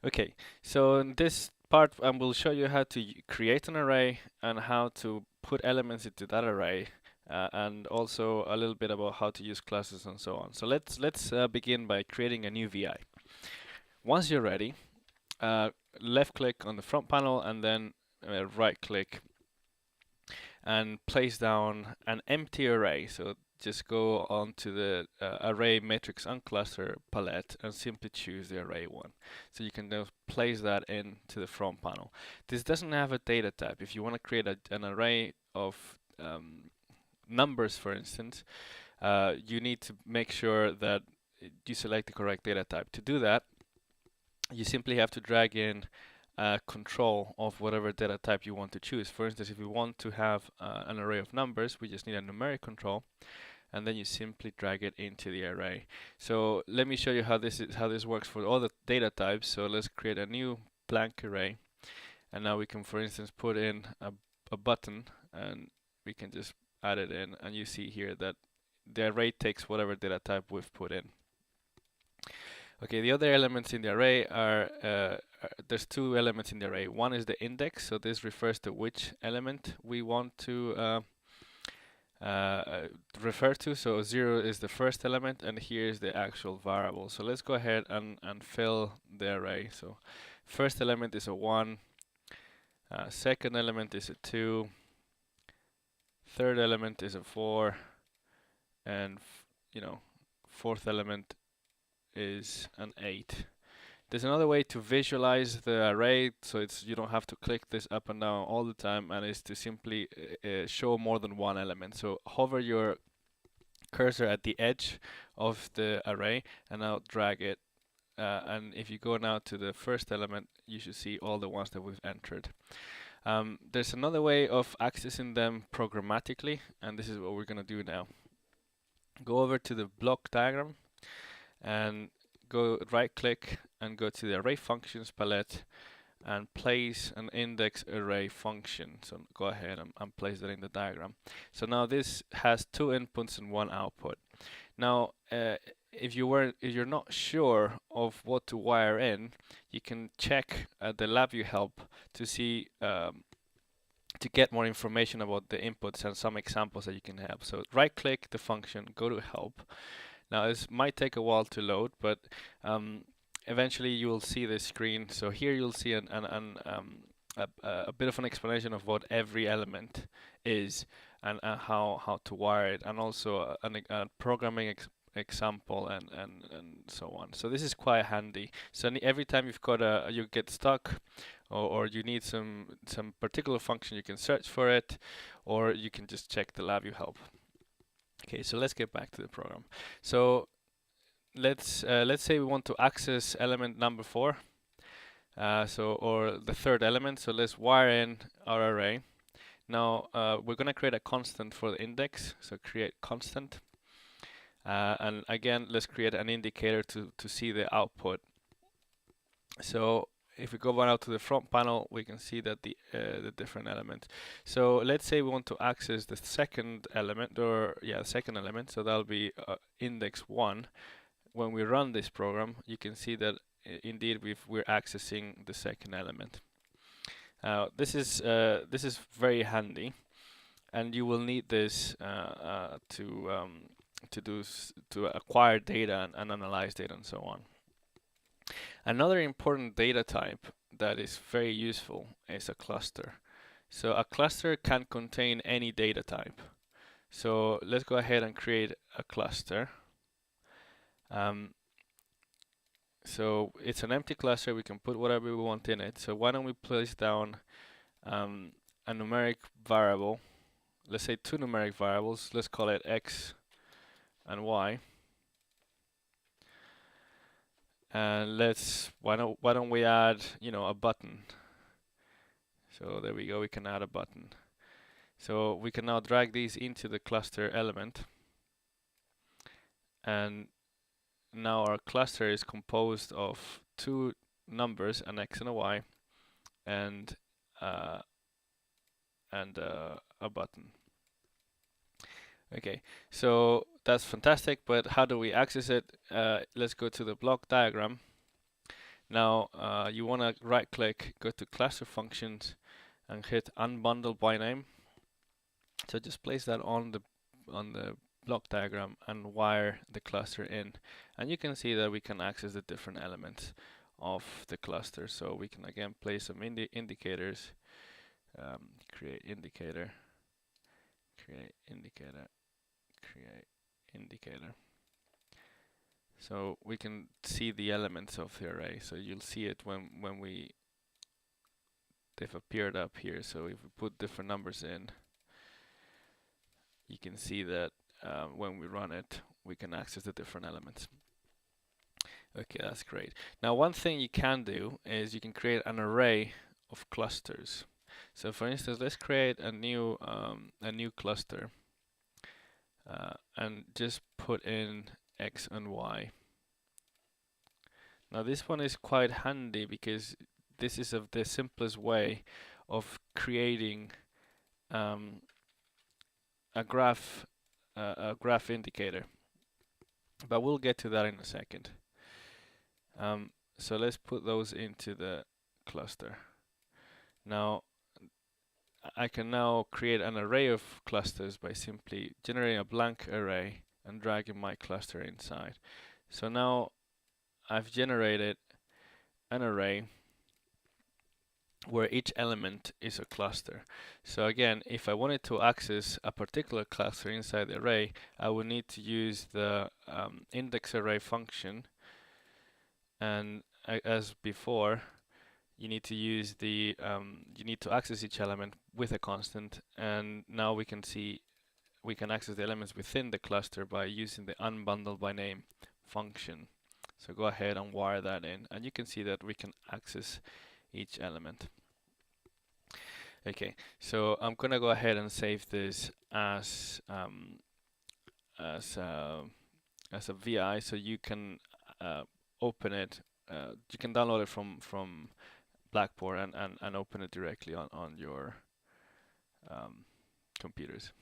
Okay, so in this part, I will show you how to create an array and how to put elements into that array, and also a little bit about how to use classes and so on. So let's begin by creating a new VI. Once you're ready, uh, left click on the front panel and then right click and place down an empty array. So just go onto the array matrix uncluster palette and simply choose the array one. So you can now place that into the front panel. This doesn't have a data type. If you want to create an array of numbers, for instance, you need to make sure that you select the correct data type. To do that, you simply have to drag in control of whatever data type you want to choose. For instance, if we want to have an array of numbers, we just need a numeric control, and then you simply drag it into the array. So let me show you how this works for all the data types. So let's create a new blank array, and now we can, for instance, put in a button, and we can just add it in, and you see here that the array takes whatever data type we've put in. Okay, the other elements in the array are, there's two elements in the array. One is the index, so this refers to which element we want to refer to. So 0 is the first element, and here is the actual variable. So let's go ahead and fill the array. So first element is a 1, second element is a 2, third element is a 4, and fourth element is an 8. There's another way to visualize the array, so you don't have to click this up and down all the time, and is to simply show more than one element. So hover your cursor at the edge of the array and now drag it. And if you go now to the first element, you should see all the ones that we've entered. There's another way of accessing them programmatically, and this is what we're going to do now. Go over to the block diagram and go right click and go to the array functions palette and place an index array function. So go ahead and place that in the diagram. So now this has two inputs and one output. Now if you're not sure of what to wire in, you can check the LabVIEW help to see to get more information about the inputs and some examples that you can have. So right click the function, go to help. Now this might take a while to load, but eventually you will see this screen. So here you'll see a bit of an explanation of what every element is and how to wire it, and also a programming example and so on. So this is quite handy. So every time you get stuck or you need some particular function, you can search for it, or you can just check the LabVIEW help. Okay, so let's get back to the program. So let's say we want to access element number 4, or the third element. So let's wire in our array. Now we're going to create a constant for the index. So create constant, and again let's create an indicator to see the output. So if we go out to the front panel, we can see that the different elements. So let's say we want to access the second element, second element. So that'll be index 1. When we run this program, you can see that indeed we're accessing the second element. This is very handy, and you will need this to acquire data and analyze data and so on. Another important data type that is very useful is a cluster. So a cluster can contain any data type. So let's go ahead and create a cluster. So it's an empty cluster. We can put whatever we want in it. So why don't we place down a numeric variable? Let's say 2 numeric variables. Let's call it x and y. And why don't we add a button? So there we go. We can add a button. So we can now drag these into the cluster element, and now our cluster is composed of 2 numbers, an x and a y, and a button. Okay, so that's fantastic, but how do we access it? Let's go to the block diagram. Now you want to right click, go to cluster functions and hit unbundle by name. So just place that on the block diagram and wire the cluster in, and you can see that we can access the different elements of the cluster. So we can again place some indicators, create indicator, create indicator, create indicator. So we can see the elements of the array. So you'll see it when they've appeared up here. So if we put different numbers in, you can see that when we run it, we can access the different elements. Okay, that's great. Now, one thing you can do is you can create an array of clusters. So, for instance, let's create a new cluster and just put in X and Y. Now, this one is quite handy because this is the simplest way of creating a graph indicator. But we'll get to that in a second. So let's put those into the cluster. Now I can now create an array of clusters by simply generating a blank array and dragging my cluster inside. So now I've generated an array where each element is a cluster. So again, if I wanted to access a particular cluster inside the array, I would need to use the index array function, and as before, you need to use the you need to access each element with a constant, and now we can access the elements within the cluster by using the unbundle by name function. So go ahead and wire that in, and you can see that we can access each element. Okay, so I'm gonna go ahead and save this as a VI, so you can open it. You can download it from Blackboard and open it directly on your computers.